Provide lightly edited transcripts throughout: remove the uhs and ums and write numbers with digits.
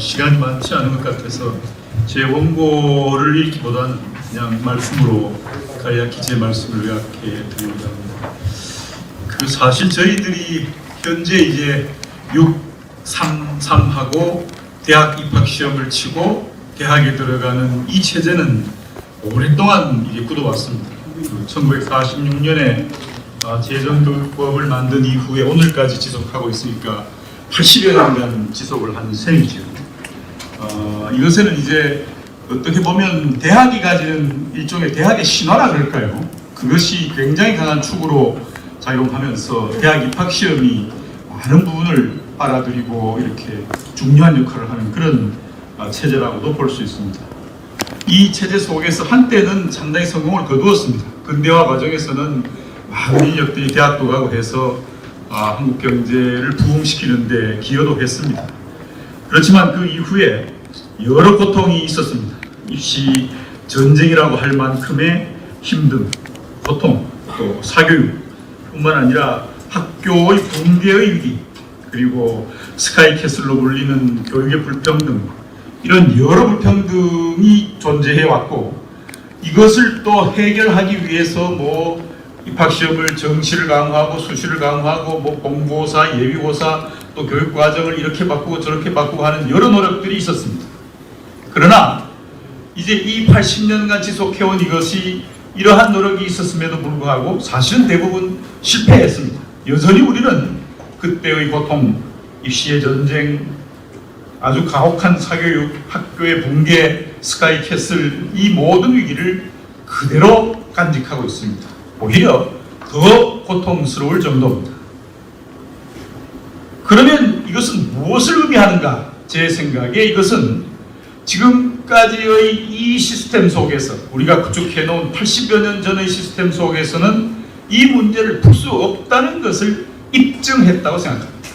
시간이 많지 않은 것 같아서 제 원고를 읽기보다는 그냥 말씀으로 간략히 제 말씀을 요약해 드리려고 합니다. 사실 저희들이 현재 이제 633하고 대학 입학 시험을 치고 대학에 들어가는 이 체제는 오랫동안 이게 굳어왔습니다. 1946년에 재정교육법을 만든 이후에 오늘까지 지속하고 있으니까 80여 년간 지속을 한 셈이죠. 이것에는 이제 어떻게 보면 대학이 가지는 일종의 대학의 신화라 그럴까요? 그것이 굉장히 강한 축으로 작용하면서 대학 입학 시험이 많은 부분을 빨아들이고 이렇게 중요한 역할을 하는 그런 체제라고도 볼 수 있습니다. 이 체제 속에서 한때는 상당히 성공을 거두었습니다. 근대화 과정에서는 많은 인력들이 대학도 가고 해서 한국 경제를 부흥시키는데 기여도 했습니다. 그렇지만 그 이후에 여러 고통이 있었습니다. 입시 전쟁이라고 할 만큼의 힘듦, 고통, 또 사교육뿐만 아니라 학교의 붕괴의 위기, 그리고 스카이캐슬로 불리는 교육의 불평등, 이런 여러 불평등이 존재해 왔고, 이것을 또 해결하기 위해서 입학시험을 정시를 강화하고 수시를 강화하고 공고사, 예비고사, 또 교육과정을 이렇게 바꾸고 저렇게 바꾸고 하는 여러 노력들이 있었습니다. 그러나 이제 이 80년간 지속해온 이것이 이러한 노력이 있었음에도 불구하고 사실은 대부분 실패했습니다. 여전히 우리는 그때의 고통, 입시의 전쟁, 아주 가혹한 사교육, 학교의 붕괴, 스카이캐슬, 이 모든 위기를 그대로 간직하고 있습니다. 오히려 더 고통스러울 정도입니다. 그러면 이것은 무엇을 의미하는가? 제 생각에 이것은 지금까지의 이 시스템 속에서, 우리가 구축해 놓은 80여 년 전의 시스템 속에서는 이 문제를 풀 수 없다는 것을 입증했다고 생각합니다.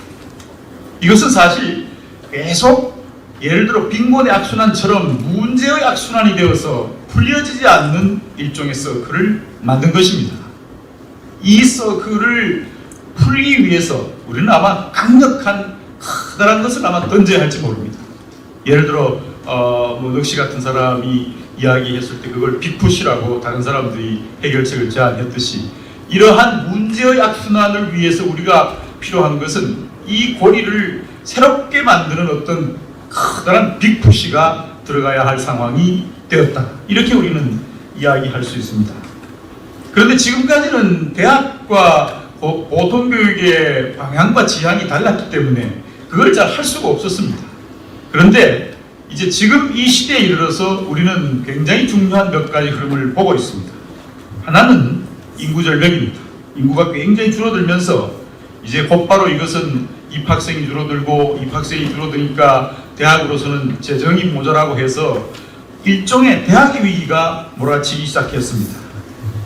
이것은 사실 계속 예를 들어 빈곤의 악순환처럼 문제의 악순환이 되어서 풀려지지 않는 일종의 서클을 만든 것입니다. 이 서클을 풀기 위해서 우리는 아마 강력한 커다란 것을 아마 던져야 할지 모릅니다. 예를 들어 넉시 같은 사람이 이야기했을 때 그걸 빅푸시라고 다른 사람들이 해결책을 제안했듯이, 이러한 문제의 악순환을 위해서 우리가 필요한 것은 이 고리를 새롭게 만드는 어떤 커다란 빅푸시가 들어가야 할 상황이 되었다. 이렇게 우리는 이야기할 수 있습니다. 그런데 지금까지는 대학과 보통교육의 방향과 지향이 달랐기 때문에 그걸 잘 할 수가 없었습니다. 그런데 이제 지금 이 시대에 이르러서 우리는 굉장히 중요한 몇 가지 흐름을 보고 있습니다. 하나는 인구 절벽입니다. 인구가 굉장히 줄어들면서 이제 곧바로 이것은 입학생이 줄어들고, 입학생이 줄어드니까 대학으로서는 재정이 모자라고 해서 일종의 대학의 위기가 몰아치기 시작했습니다.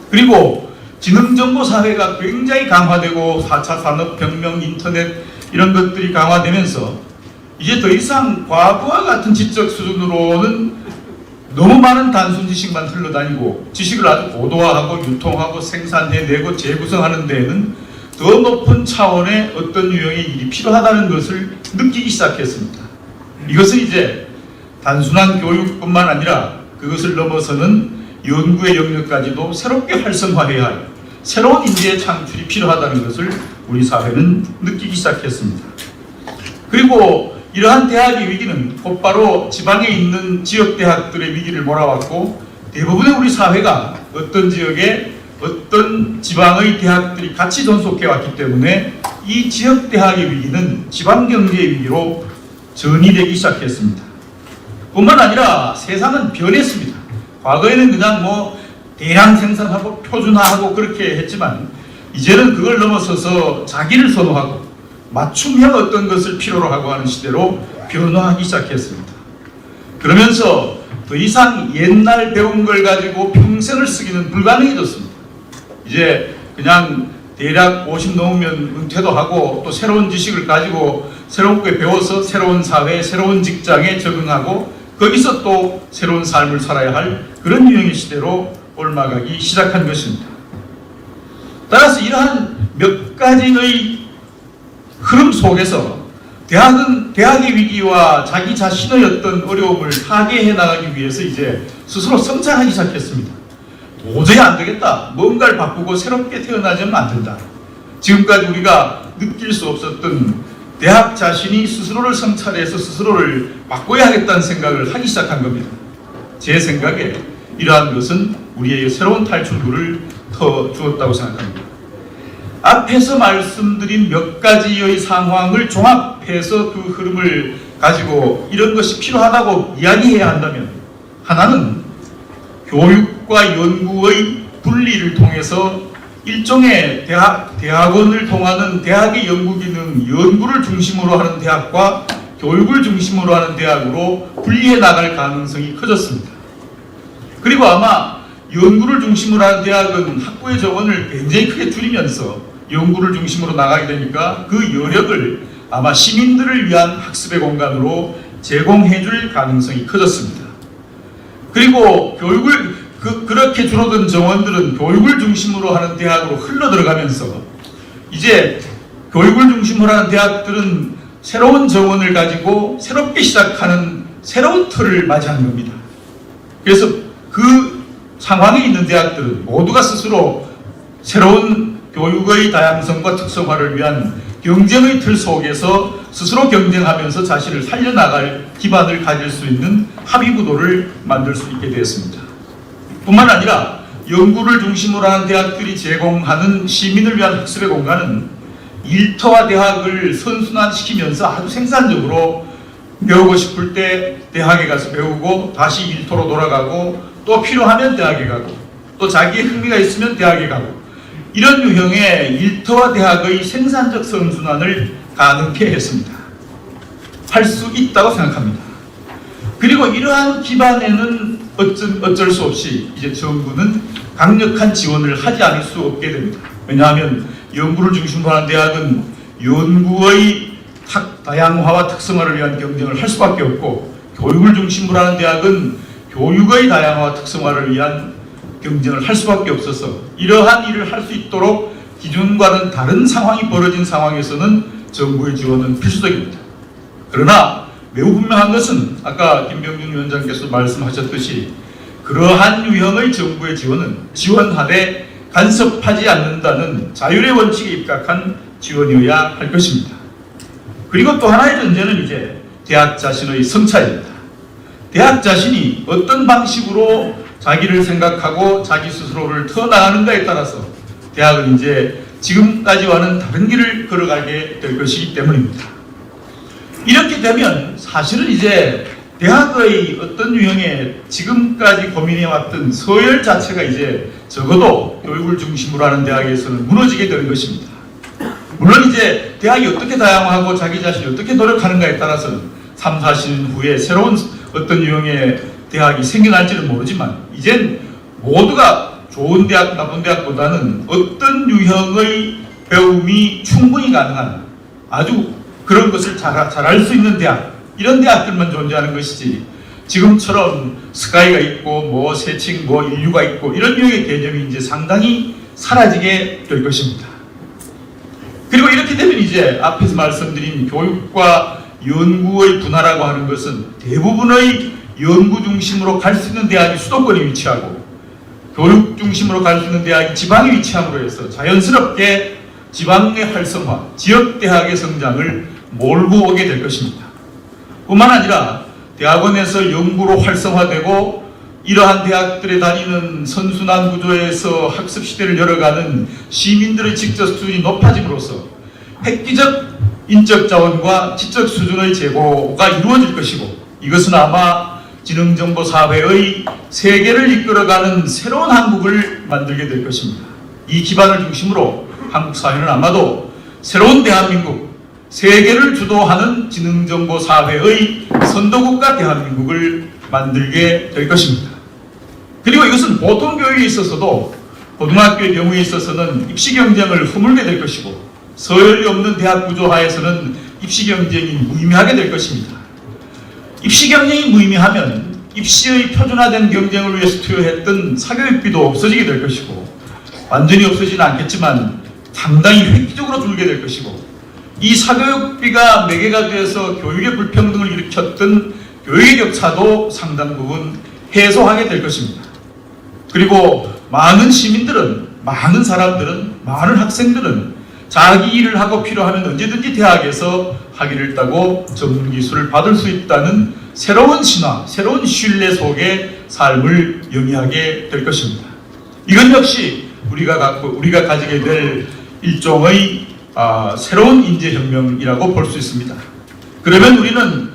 그리고 지능정보 사회가 굉장히 강화되고 4차 산업혁명, 인터넷 이런 것들이 강화되면서 이제 더 이상 과거와 같은 지적 수준으로는 너무 많은 단순 지식만 흘러다니고 지식을 아주 고도화하고 유통하고 생산해내고 재구성하는 데에는 더 높은 차원의 어떤 유형의 일이 필요하다는 것을 느끼기 시작했습니다. 이것은 이제 단순한 교육뿐만 아니라 그것을 넘어서는 연구의 영역까지도 새롭게 활성화해야 할 새로운 인재의 창출이 필요하다는 것을 우리 사회는 느끼기 시작했습니다. 그리고 이러한 대학의 위기는 곧바로 지방에 있는 지역대학들의 위기를 몰아왔고, 대부분의 우리 사회가 어떤 지역에 어떤 지방의 대학들이 같이 존속해왔기 때문에 이 지역대학의 위기는 지방경제의 위기로 전이되기 시작했습니다. 뿐만 아니라 세상은 변했습니다. 과거에는 그냥 대량 생산하고 표준화하고 그렇게 했지만 이제는 그걸 넘어서서 자기를 선호하고 맞춤형 어떤 것을 필요로 하고 하는 시대로 변화하기 시작했습니다. 그러면서 더 이상 옛날 배운 걸 가지고 평생을 쓰기는 불가능해졌습니다. 이제 그냥 대략 50 넘으면 은퇴도 하고 또 새로운 지식을 가지고 새롭게 배워서 새로운 사회, 새로운 직장에 적응하고 거기서 또 새로운 삶을 살아야 할 그런 유형의 시대로 옮아가기 시작한 것입니다. 따라서 이러한 몇 가지의 흐름 속에서 대학은 대학의 위기와 자기 자신의 어떤 어려움을 타개해 나가기 위해서 이제 스스로 성찰하기 시작했습니다. 도저히 안 되겠다. 뭔가를 바꾸고 새롭게 태어나자면 안 된다. 지금까지 우리가 느낄 수 없었던 대학 자신이 스스로를 성찰해서 스스로를 바꿔야 하겠다는 생각을 하기 시작한 겁니다. 제 생각에 이러한 것은 우리에게 새로운 탈출구를 터주었다고 생각합니다. 앞에서 말씀드린 몇 가지의 상황을 종합해서 그 흐름을 가지고 이런 것이 필요하다고 이야기해야 한다면, 하나는 교육과 연구의 분리를 통해서 일종의 대학원을 통하는 대학의 연구기능, 연구를 중심으로 하는 대학과 교육을 중심으로 하는 대학으로 분리해 나갈 가능성이 커졌습니다. 그리고 아마 연구를 중심으로 하는 대학은 학부의 정원을 굉장히 크게 줄이면서 연구를 중심으로 나가게 되니까 그 여력을 아마 시민들을 위한 학습의 공간으로 제공해 줄 가능성이 커졌습니다. 그리고 그렇게 줄어든 정원들은 교육을 중심으로 하는 대학으로 흘러 들어가면서 이제 교육을 중심으로 하는 대학들은 새로운 정원을 가지고 새롭게 시작하는 새로운 틀을 맞이하는 겁니다. 그래서 그 상황에 있는 대학들은 모두가 스스로 새로운 교육의 다양성과 특성화를 위한 경쟁의 틀 속에서 스스로 경쟁하면서 자신을 살려나갈 기반을 가질 수 있는 합의구도를 만들 수 있게 되었습니다. 뿐만 아니라 연구를 중심으로 하는 대학들이 제공하는 시민을 위한 학습의 공간은 일터와 대학을 선순환시키면서 아주 생산적으로 배우고 싶을 때 대학에 가서 배우고 다시 일터로 돌아가고 또 필요하면 대학에 가고 또 자기의 흥미가 있으면 대학에 가고 이런 유형의 일터와 대학의 생산적 선순환을 가능케 했습니다. 할 수 있다고 생각합니다. 그리고 이러한 기반에는 어쩔 수 없이 이제 정부는 강력한 지원을 하지 않을 수 없게 됩니다. 왜냐하면 연구를 중심으로 하는 대학은 연구의 다양화와 특성화를 위한 경쟁을 할 수밖에 없고, 교육을 중심으로 하는 대학은 교육의 다양화와 특성화를 위한 경쟁을 할 수밖에 없어서 이러한 일을 할 수 있도록 기존과는 다른 상황이 벌어진 상황에서는 정부의 지원은 필수적입니다. 그러나 매우 분명한 것은 아까 김병준 위원장께서 말씀하셨듯이 그러한 유형의 정부의 지원은 지원하되 간섭하지 않는다는 자율의 원칙에 입각한 지원이어야 할 것입니다. 그리고 또 하나의 전제는 이제 대학 자신의 성찰입니다. 대학 자신이 어떤 방식으로 자기를 생각하고 자기 스스로를 터나가는가에 따라서 대학은 이제 지금까지와는 다른 길을 걸어가게 될 것이기 때문입니다. 이렇게 되면 사실은 이제 대학의 어떤 유형의 지금까지 고민해왔던 서열 자체가 이제 적어도 교육을 중심으로 하는 대학에서는 무너지게 되는 것입니다. 물론 이제 대학이 어떻게 다양화하고 자기 자신이 어떻게 노력하는가에 따라서는 3, 40년 후에 새로운 어떤 유형의 대학이 생겨날지는 모르지만 이젠 모두가 좋은 대학, 나쁜 대학보다는 어떤 유형의 배움이 충분히 가능한 아주 그런 것을 잘할 수 있는 대학, 이런 대학들만 존재하는 것이지 지금처럼 스카이가 있고 뭐 세칭 뭐 인류가 있고 이런 유형의 개념이 이제 상당히 사라지게 될 것입니다. 그리고 이렇게 되면 이제 앞에서 말씀드린 교육과 연구의 분화라고 하는 것은 대부분의 연구 중심으로 갈 수 있는 대학이 수도권에 위치하고 교육 중심으로 갈 수 있는 대학이 지방에 위치함으로 해서 자연스럽게 지방의 활성화, 지역대학의 성장을 몰고 오게 될 것입니다. 뿐만 아니라 대학원에서 연구로 활성화되고 이러한 대학들에 다니는 선순환 구조에서 학습 시대를 열어가는 시민들의 직접 수준이 높아짐으로써 획기적 인적 자원과 지적 수준의 제고가 이루어질 것이고, 이것은 아마 지능정보 사회의 세계를 이끌어가는 새로운 한국을 만들게 될 것입니다. 이 기반을 중심으로 한국 사회는 아마도 새로운 대한민국, 세계를 주도하는 지능정보 사회의 선도국가 대한민국을 만들게 될 것입니다. 그리고 이것은 보통 교육에 있어서도 고등학교의 경우에 있어서는 입시 경쟁을 허물게 될 것이고, 서열이 없는 대학 구조하에서는 입시 경쟁이 무의미하게 될 것입니다. 입시 경쟁이 무의미하면 입시의 표준화된 경쟁을 위해서 투여했던 사교육비도 없어지게 될 것이고, 완전히 없어지지는 않겠지만 상당히 획기적으로 줄게 될 것이고, 이 사교육비가 매개가 돼서 교육의 불평등을 일으켰던 교육의 격차도 상당 부분 해소하게 될 것입니다. 그리고 많은 시민들은, 많은 사람들은, 많은 학생들은 자기 일을 하고 필요하면 언제든지 대학에서 학위를 따고 전문기술을 받을 수 있다는 새로운 신화, 새로운 신뢰 속의 삶을 영위하게 될 것입니다. 이건 역시 우리가 가지게 될 일종의 새로운 인재혁명이라고 볼 수 있습니다. 그러면 우리는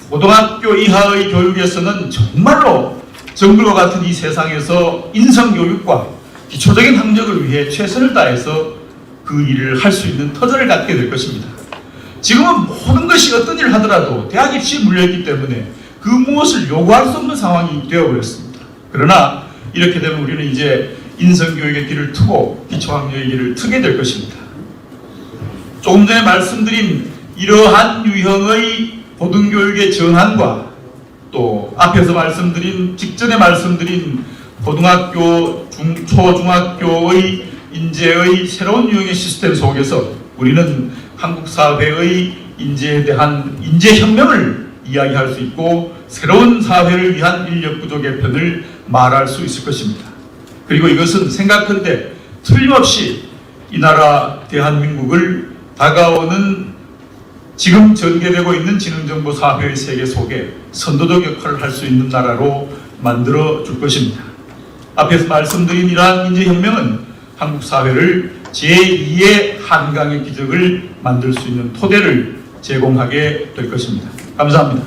고등학교 이하의 교육에서는 정말로 정글과 같은 이 세상에서 인성교육과 기초적인 학력을 위해 최선을 다해서 그 일을 할 수 있는 터전을 갖게 될 것입니다. 지금은 모든 것이 어떤 일을 하더라도 대학 입시에 물려있기 때문에 그 무엇을 요구할 수 없는 상황이 되어버렸습니다. 그러나 이렇게 되면 우리는 이제 인성교육의 길을 트고 기초학력의 길을 트게 될 것입니다. 조금 전에 말씀드린 이러한 유형의 고등교육의 전환과 또 앞에서 직전에 말씀드린 고등학교, 초중학교의 인재의 새로운 유형의 시스템 속에서 우리는 한국 사회의 인재에 대한 인재혁명을 이야기할 수 있고 새로운 사회를 위한 인력구조 개편을 말할 수 있을 것입니다. 그리고 이것은 생각컨대 틀림없이 이 나라 대한민국을 다가오는 지금 전개되고 있는 지능정보 사회의 세계 속에 선도적 역할을 할 수 있는 나라로 만들어 줄 것입니다. 앞에서 말씀드린 이러한 인재혁명은 한국 사회를 제2의 한강의 기적을 만들 수 있는 토대를 제공하게 될 것입니다. 감사합니다.